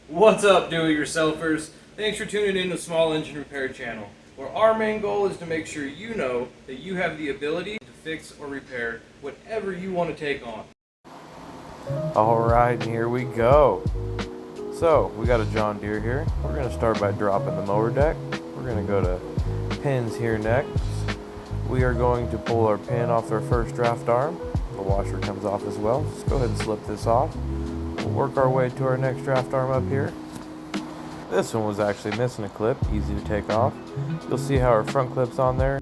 What's up, do-it-yourselfers? Thanks for tuning in to Small Engine Repair Channel, where our main goal is to make sure you know that you have the ability to fix or repair whatever you want to take on. Alright, here we go. So, we got a John Deere here. We're going to start by dropping the mower deck. We're going to go to pins here next. We are going to pull our pin off our first draft arm. The washer comes off as well. Let's go ahead and slip this off. We'll work our way to our next draft arm up here. This one was actually missing a clip, easy to take off. You'll see how our front clip's on there.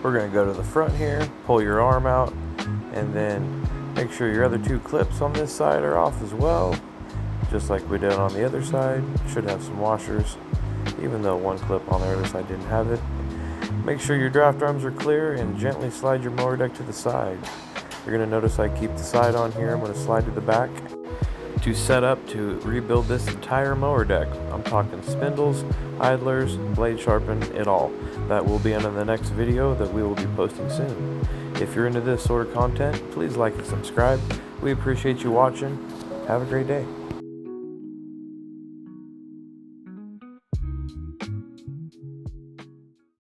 We're going to go to the front here, pull your arm out, and then make sure your other two clips on this side are off as well, just like we did on the other side. Should have some washers, even though one clip on the other side didn't have it. Make sure your draft arms are clear and gently slide your mower deck to the side. You're going to notice I keep the side on here. I'm going to slide to the back to set up to rebuild this entire mower deck. I'm talking spindles, idlers, blade sharpen, it all. That will be in the next video that we will be posting soon. If you're into this sort of content, please like and subscribe. We appreciate you watching. Have a great day.